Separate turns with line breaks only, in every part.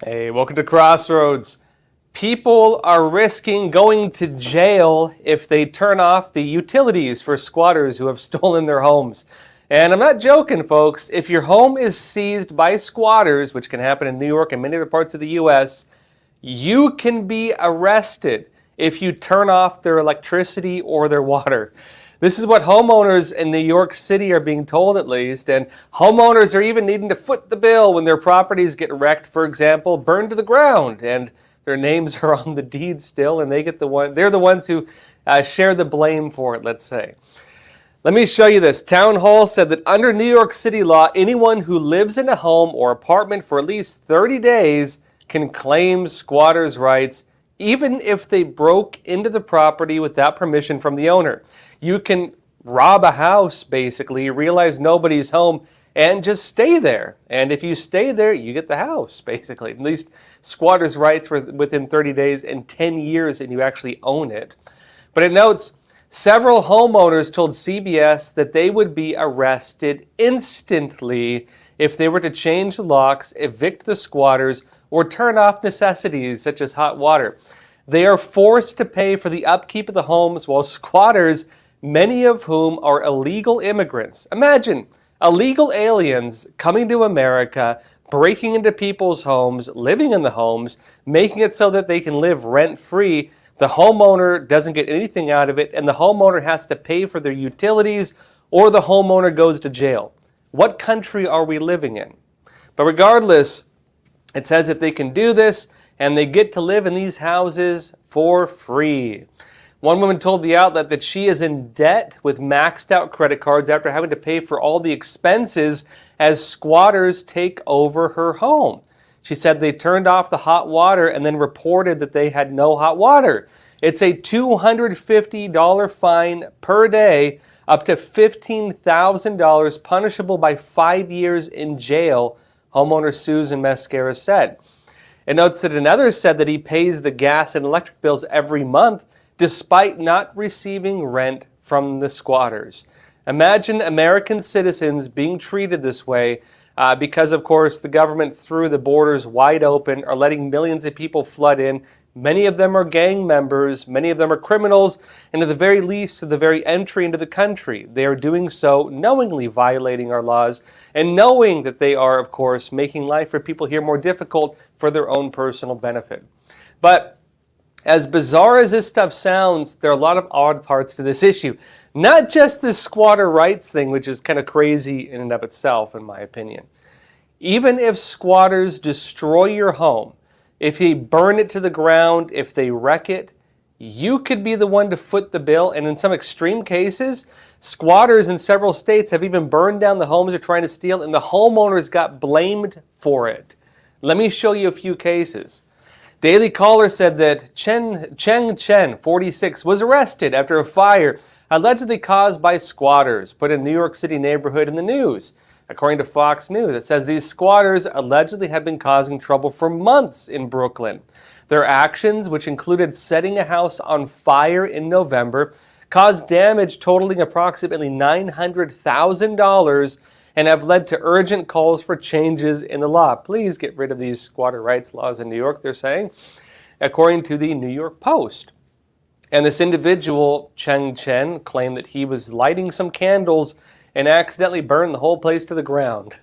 Hey, welcome to Crossroads. People are risking going to jail if they turn off the utilities for squatters who have stolen their homes. And I'm not joking, folks. If your home is seized by squatters, which can happen in New York and many other parts of the U.S., you can be arrested if you turn off their electricity or their water. This is what homeowners in New York City are being told, at least, and homeowners are even needing to foot the bill when their properties get wrecked, for example, burned to the ground, and their names are on the deed still, and they're the ones who share the blame for it, let's say. Let me show you this. Town Hall said that under New York City law, anyone who lives in a home or apartment for at least 30 days can claim squatters' rights, even if they broke into the property without permission from the owner. You can rob a house, basically, realize nobody's home, and just stay there. And if you stay there, you get the house, basically. At least squatters' rights for within 30 days and 10 years, and you actually own it. But it notes, several homeowners told CBS that they would be arrested instantly if they were to change the locks, evict the squatters, or turn off necessities such as hot water. They are forced to pay for the upkeep of the homes, while squatters, many of whom are illegal immigrants. Imagine illegal aliens coming to America, breaking into people's homes, living in the homes, making it so that they can live rent-free. The homeowner doesn't get anything out of it, and the homeowner has to pay for their utilities, or the homeowner goes to jail. What country are we living in? But regardless, it says that they can do this, and they get to live in these houses for free. One woman told the outlet that she is in debt with maxed out credit cards after having to pay for all the expenses as squatters take over her home. She said they turned off the hot water and then reported that they had no hot water. It's a $250 fine per day, up to $15,000, punishable by 5 years in jail, homeowner Susan Mascara said. It notes that another said that he pays the gas and electric bills every month despite not receiving rent from the squatters. Imagine American citizens being treated this way because, of course, the government threw the borders wide open, are letting millions of people flood in. Many of them are gang members, many of them are criminals, and at the very least, to the very entry into the country, they are doing so knowingly violating our laws and knowing that they are, of course, making life for people here more difficult for their own personal benefit. But as bizarre as this stuff sounds, there are a lot of odd parts to this issue. Not just the squatter rights thing, which is kind of crazy in and of itself, in my opinion. Even if squatters destroy your home, if they burn it to the ground, if they wreck it, you could be the one to foot the bill. And in some extreme cases, squatters in several states have even burned down the homes they're trying to steal, and the homeowners got blamed for it. Let me show you a few cases. Daily Caller said that Chen, 46, was arrested after a fire allegedly caused by squatters put in a New York City neighborhood in the news. According to Fox News, it says these squatters allegedly have been causing trouble for months in Brooklyn. Their actions, which included setting a house on fire in November, caused damage totaling approximately $900,000 and have led to urgent calls for changes in the law. Please get rid of these squatter rights laws in New York, they're saying, according to the New York Post. And this individual, Chen, claimed that he was lighting some candles and accidentally burned the whole place to the ground.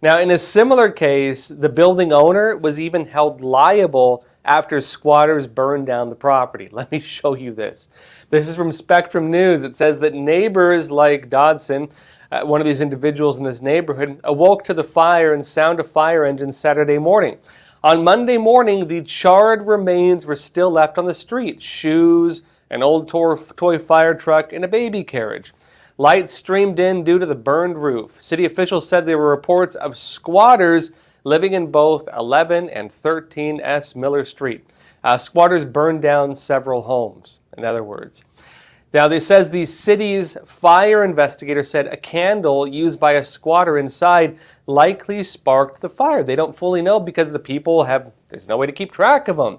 Now, in a similar case, the building owner was even held liable after squatters burned down the property. Let me show you this. This is from Spectrum News. It says that neighbors like Dodson, one of these individuals in this neighborhood, awoke to the fire and sound of fire engines Saturday morning. On Monday morning, the charred remains were still left on the street. Shoes, an old toy fire truck, and a baby carriage. Light streamed in due to the burned roof. City officials said there were reports of squatters living in both 11 and 13 S. Miller Street. Squatters burned down several homes, in other words. Now, it says the city's fire investigator said a candle used by a squatter inside likely sparked the fire. They don't fully know because the people there's no way to keep track of them.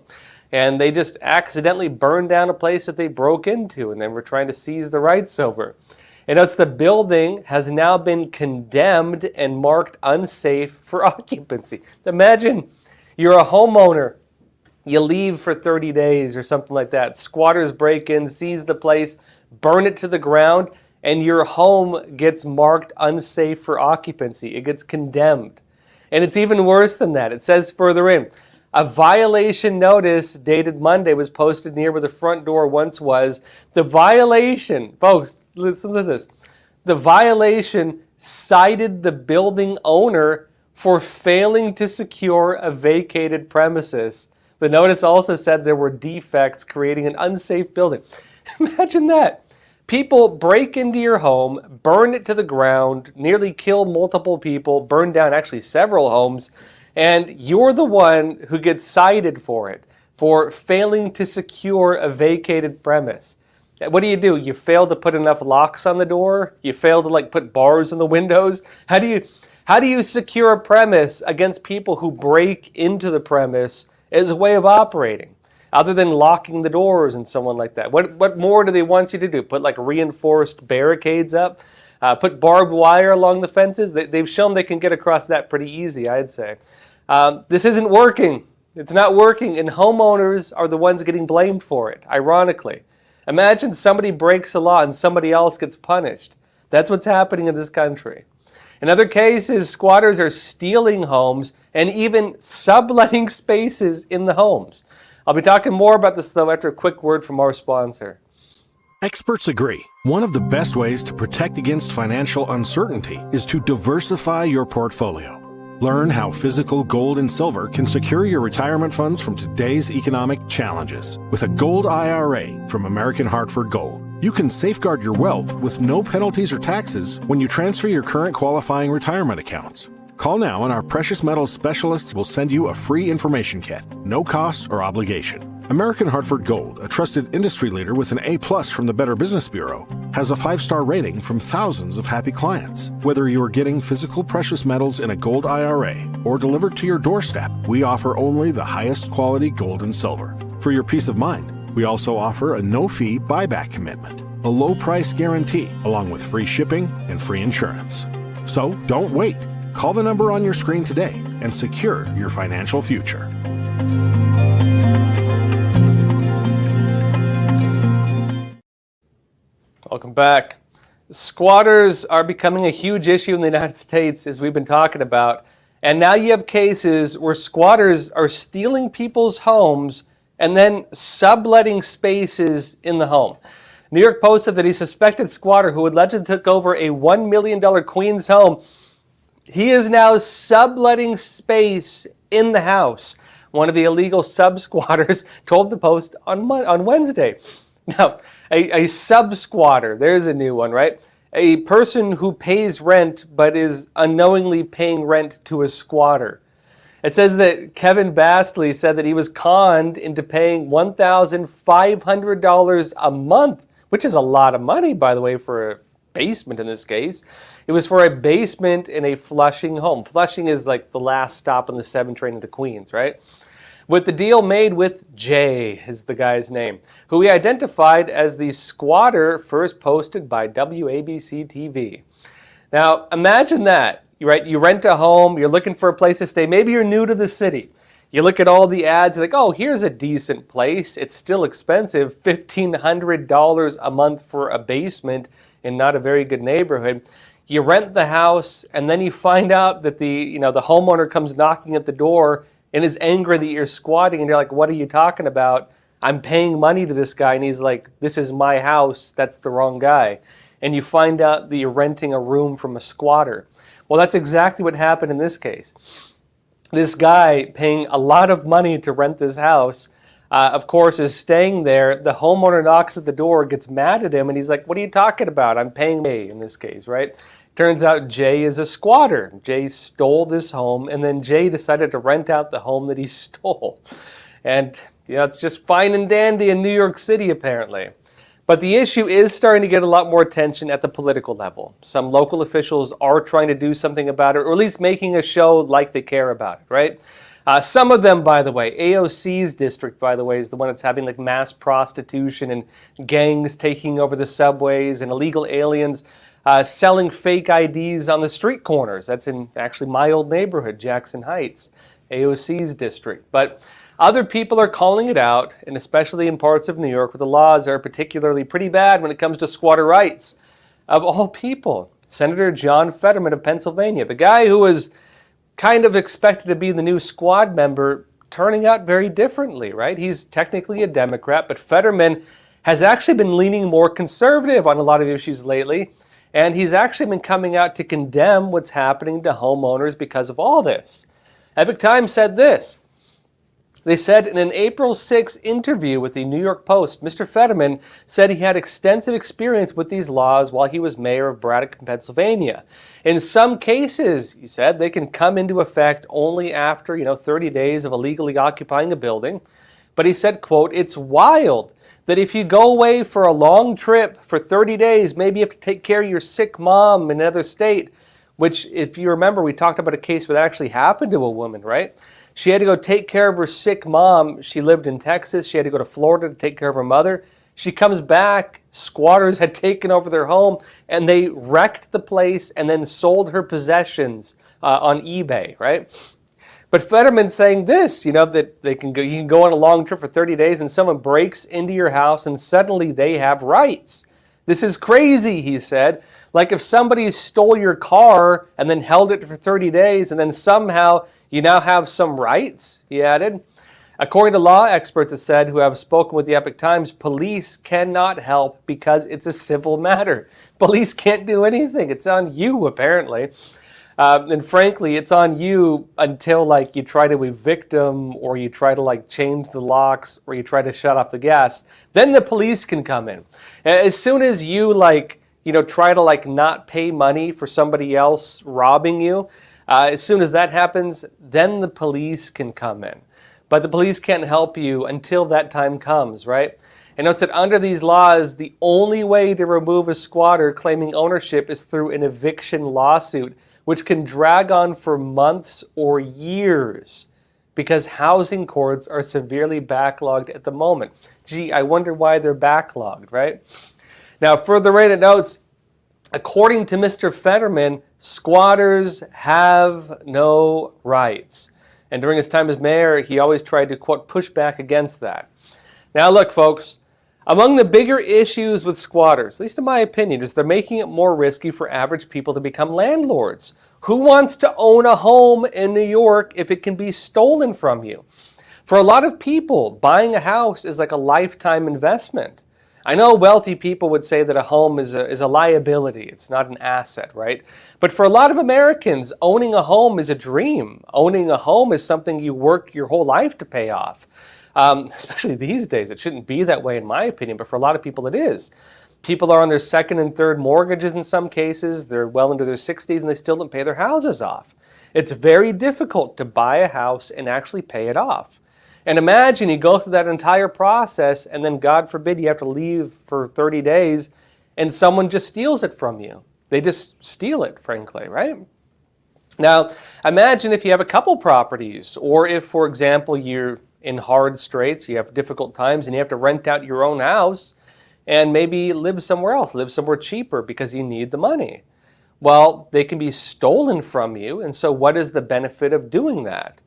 And they just accidentally burned down a place that they broke into and then were trying to seize the rights over. And notes the building has now been condemned and marked unsafe for occupancy. Imagine You're a homeowner. You leave for 30 days or something like that. Squatters break in, seize the place, burn it to the ground, and your home gets marked unsafe for occupancy. It gets condemned. And it's even worse than that. It says further in, a violation notice dated Monday was posted near where the front door once was. The violation, folks, listen to this. The violation cited the building owner for failing to secure a vacated premises. The notice also said there were defects creating an unsafe building. Imagine that. People break into your home, burn it to the ground, nearly kill multiple people, burn down actually several homes, and you're the one who gets cited for it, for failing to secure a vacated premise. What do? You fail to put enough locks on the door? You fail to put bars in the windows? How do you secure a premise against people who break into the premise as a way of operating, other than locking the doors and someone like that? What more do they want you to do? Put reinforced barricades up? Put barbed wire along the fences? They've shown they can get across that pretty easy, I'd say. This isn't working. It's not working, and homeowners are the ones getting blamed for it, ironically. Imagine somebody breaks the law and somebody else gets punished. That's what's happening in this country. In other cases, squatters are stealing homes and even subletting spaces in the homes. I'll be talking more about this, though, after a quick word from our sponsor.
Experts agree. One of the best ways to protect against financial uncertainty is to diversify your portfolio. Learn how physical gold and silver can secure your retirement funds from today's economic challenges. With a gold IRA from American Hartford Gold, you can safeguard your wealth with no penalties or taxes when you transfer your current qualifying retirement accounts. Call now and our precious metals specialists will send you a free information kit, no cost or obligation. American Hartford Gold, a trusted industry leader with an A+ from the Better Business Bureau, has a 5-star rating from thousands of happy clients. Whether you are getting physical precious metals in a gold IRA or delivered to your doorstep, we offer only the highest quality gold and silver. For your peace of mind, we also offer a no-fee buyback commitment, a low-price guarantee, along with free shipping and free insurance. So don't wait. Call the number on your screen today and secure your financial future.
Welcome back. Squatters are becoming a huge issue in the United States, as we've been talking about. And now you have cases where squatters are stealing people's homes and then subletting spaces in the home. New York Post said that a suspected squatter who allegedly took over a $1 million Queens home, he is now subletting space in the house. One of the illegal sub-squatters told the Post on Wednesday. Now, a sub-squatter, there's a new one, right? A person who pays rent but is unknowingly paying rent to a squatter. It says that Kevin Bastley said that he was conned into paying $1,500 a month, which is a lot of money, by the way, for a basement in this case. It was for a basement in a Flushing home. Flushing is like the last stop on the 7 train into Queens, right? With the deal made with Jay, is the guy's name, who he identified as the squatter first posted by WABC TV. Now, imagine that, right? You rent a home, you're looking for a place to stay. Maybe you're new to the city. You look at all the ads, you're like, oh, here's a decent place. It's still expensive, $1,500 a month for a basement in not a very good neighborhood. You rent the house, and then you find out that the homeowner comes knocking at the door and is angry that you're squatting, and you're like, what are you talking about? I'm paying money to this guy, and he's like, this is my house, that's the wrong guy. And you find out that you're renting a room from a squatter. Well, that's exactly what happened in this case. This guy paying a lot of money to rent this house, of course, is staying there. The homeowner knocks at the door, gets mad at him, and he's like, what are you talking about? I'm paying Jay in this case, right? Turns out Jay is a squatter. Jay stole this home, and then Jay decided to rent out the home that he stole. And it's just fine and dandy in New York City, apparently. But the issue is starting to get a lot more attention at the political level. Some local officials are trying to do something about it, or at least making a show like they care about it, right? Some of them, by the way, AOC's district, by the way, is the one that's having mass prostitution and gangs taking over the subways and illegal aliens selling fake IDs on the street corners. That's in actually my old neighborhood, Jackson Heights. AOC's district. But other people are calling it out, and especially in parts of New York where the laws are particularly pretty bad when it comes to squatter rights. Of all people, Senator John Fetterman of Pennsylvania, the guy who was kind of expected to be the new squad member, turning out very differently, right? He's technically a Democrat, but Fetterman has actually been leaning more conservative on a lot of issues lately, and he's actually been coming out to condemn what's happening to homeowners because of all this. Epoch Times said this. They said in an April 6 interview with the New York Post, Mr. Fetterman said he had extensive experience with these laws while he was mayor of Braddock, Pennsylvania. In some cases, he said, they can come into effect only after, 30 days of illegally occupying a building. But he said, quote, "It's wild that if you go away for a long trip for 30 days, maybe you have to take care of your sick mom in another state," which, if you remember, we talked about a case where that actually happened to a woman, right? She had to go take care of her sick mom. She lived in Texas. She had to go to Florida to take care of her mother. She comes back. Squatters had taken over their home, and they wrecked the place and then sold her possessions on eBay, right? But Fetterman's saying this, that you can go on a long trip for 30 days and someone breaks into your house and suddenly they have rights. This is crazy, he said. Like if somebody stole your car and then held it for 30 days and then somehow you now have some rights, he added. According to law experts, it said, who have spoken with the Epoch Times, police cannot help because it's a civil matter. Police can't do anything. It's on you, apparently. And frankly, it's on you until you try to evict them, or you try to change the locks, or you try to shut off the gas. Then the police can come in. As soon as you try to not pay money for somebody else robbing you, as soon as that happens, then the police can come in. But the police can't help you until that time comes, right? And note that under these laws, the only way to remove a squatter claiming ownership is through an eviction lawsuit, which can drag on for months or years because housing courts are severely backlogged at the moment. Gee, I wonder why they're backlogged, right? Now, further read it notes, according to Mr. Fetterman, squatters have no rights. And during his time as mayor, he always tried to, quote, push back against that. Now, look, folks, among the bigger issues with squatters, at least in my opinion, is they're making it more risky for average people to become landlords. Who wants to own a home in New York if it can be stolen from you? For a lot of people, buying a house is like a lifetime investment. I know wealthy people would say that a home is a liability. It's not an asset, right? But for a lot of Americans, owning a home is a dream. Owning a home is something you work your whole life to pay off. Especially these days. It shouldn't be that way in my opinion, but for a lot of people it is. People are on their second and third mortgages in some cases. They're well into their 60s and they still don't pay their houses off. It's very difficult to buy a house and actually pay it off. And imagine you go through that entire process and then, God forbid, you have to leave for 30 days and someone just steals it from you. They just steal it, frankly, right? Now, imagine if you have a couple properties, or if, for example, you're in hard straits, you have difficult times, and you have to rent out your own house and maybe live somewhere else, live somewhere cheaper because you need the money. Well, they can be stolen from you, and so what is the benefit of doing that?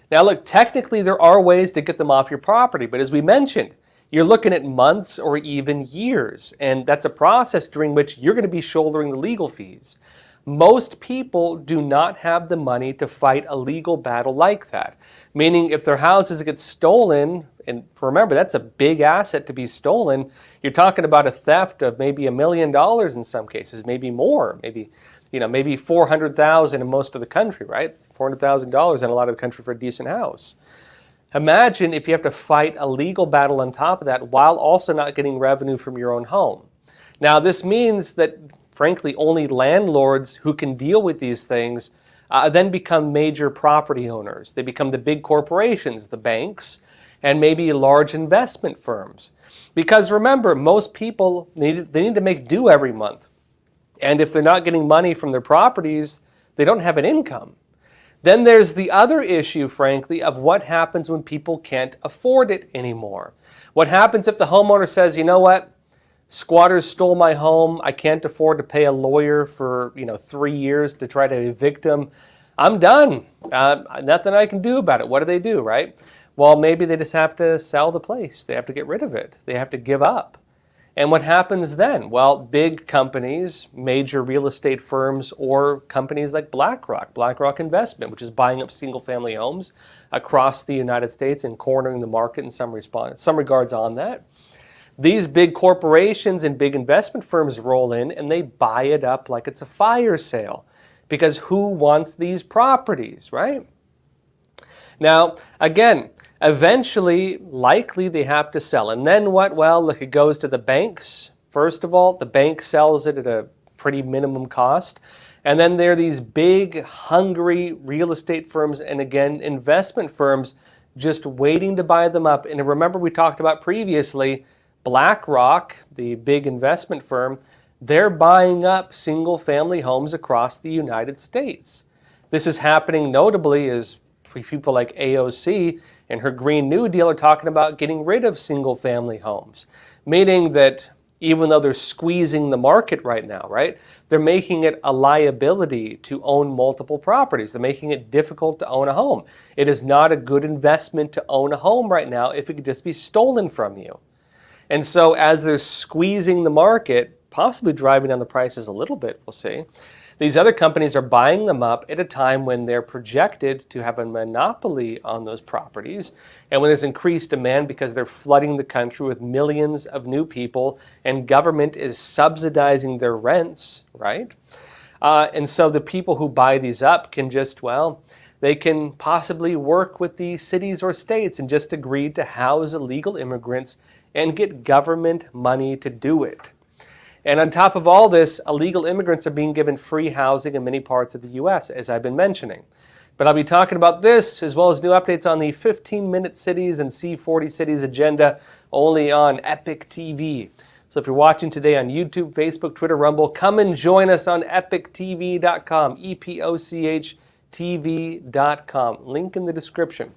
Now look, technically there are ways to get them off your property, but as we mentioned, you're looking at months or even years, and that's a process during which you're going to be shouldering the legal fees. Most people do not have the money to fight a legal battle like that, meaning if their houses get stolen, and remember that's a big asset to be stolen, you're talking about a theft of maybe $1 million in some cases, maybe more, maybe $400,000 in most of the country, right? $400,000 in a lot of the country for a decent house. Imagine if you have to fight a legal battle on top of that while also not getting revenue from your own home. Now, this means that, frankly, only landlords who can deal with these things then become major property owners. They become the big corporations, the banks, and maybe large investment firms. Because remember, most people, they need to make do every month. And if they're not getting money from their properties, they don't have an income. Then there's the other issue, frankly, of what happens when people can't afford it anymore. What happens if the homeowner says, you know what, squatters stole my home, I can't afford to pay a lawyer for 3 years to try to evict them. I'm done. Nothing I can do about it. What do they do, right? Well, maybe they just have to sell the place. They have to get rid of it. They have to give up. And what happens then? Well, big companies, major real estate firms, or companies like BlackRock Investment, which is buying up single-family homes across the United States and cornering the market in some regards on that. These big corporations and big investment firms roll in and they buy it up like it's a fire sale. Because who wants these properties, right? Now, again, eventually, likely they have to sell. And then what? Well, look, it goes to the banks. First of all, the bank sells it at a pretty minimum cost. And then there are these big, hungry real estate firms and, again, investment firms just waiting to buy them up. And remember, we talked about previously, BlackRock, the big investment firm, they're buying up single-family homes across the United States. This is happening notably as people like AOC and her Green New Deal are talking about getting rid of single-family homes, meaning that even though they're squeezing the market right now, right, they're making it a liability to own multiple properties. They're making it difficult to own a home. It is not a good investment to own a home right now if it could just be stolen from you. And so as they're squeezing the market, possibly driving down the prices a little bit, we'll see, these other companies are buying them up at a time when they're projected to have a monopoly on those properties and when there's increased demand because they're flooding the country with millions of new people and government is subsidizing their rents, right? And so the people who buy these up can just, well, they can possibly work with the cities or states and just agree to house illegal immigrants and get government money to do it. And on top of all this, illegal immigrants are being given free housing in many parts of the U.S., as I've been mentioning. But I'll be talking about this, as well as new updates on the 15-minute cities and C40 cities agenda, only on Epoch TV. So if you're watching today on YouTube, Facebook, Twitter, Rumble, come and join us on epochtv.com, EPOCH TV.com. Link in the description.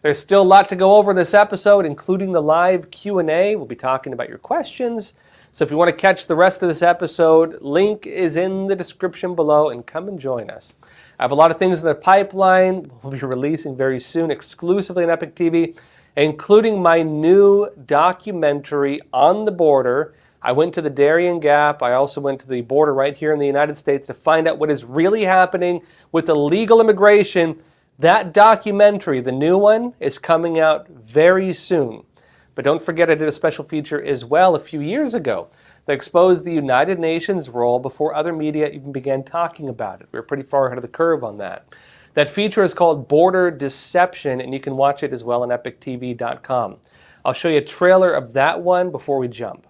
There's still a lot to go over in this episode, including the live Q&A. We'll be talking about your questions. So if you want to catch the rest of this episode, link is in the description below and come and join us. I have a lot of things in the pipeline we'll be releasing very soon exclusively on Epoch TV, including my new documentary on the border. I went to the Darien Gap. I also went to the border right here in the United States to find out what is really happening with illegal immigration. That documentary, the new one, is coming out very soon. But don't forget I did a special feature as well a few years ago that exposed the United Nations role before other media even began talking about it. We were pretty far ahead of the curve on that. That feature is called Border Deception, and you can watch it as well on epochtv.com. I'll show you a trailer of that one before we jump.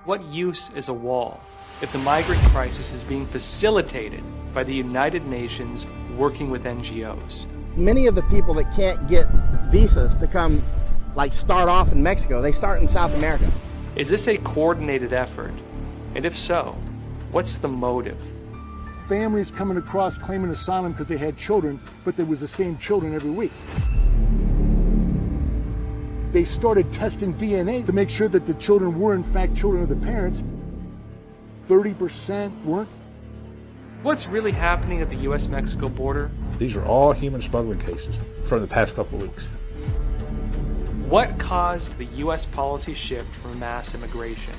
What use is a wall if the migrant crisis is being facilitated by the United Nations working with NGOs?
Many of the people that can't get visas to come, start off in Mexico, they start in South America.
Is this a coordinated effort? And if so, what's the motive?
Families coming across claiming asylum because they had children, but there was the same children every week. They started testing DNA to make sure that the children were in fact children of the parents. 30% weren't.
What's really happening at the U.S.-Mexico border?
These are all human smuggling cases from the past couple of weeks.
What caused the U.S. policy shift from mass immigration?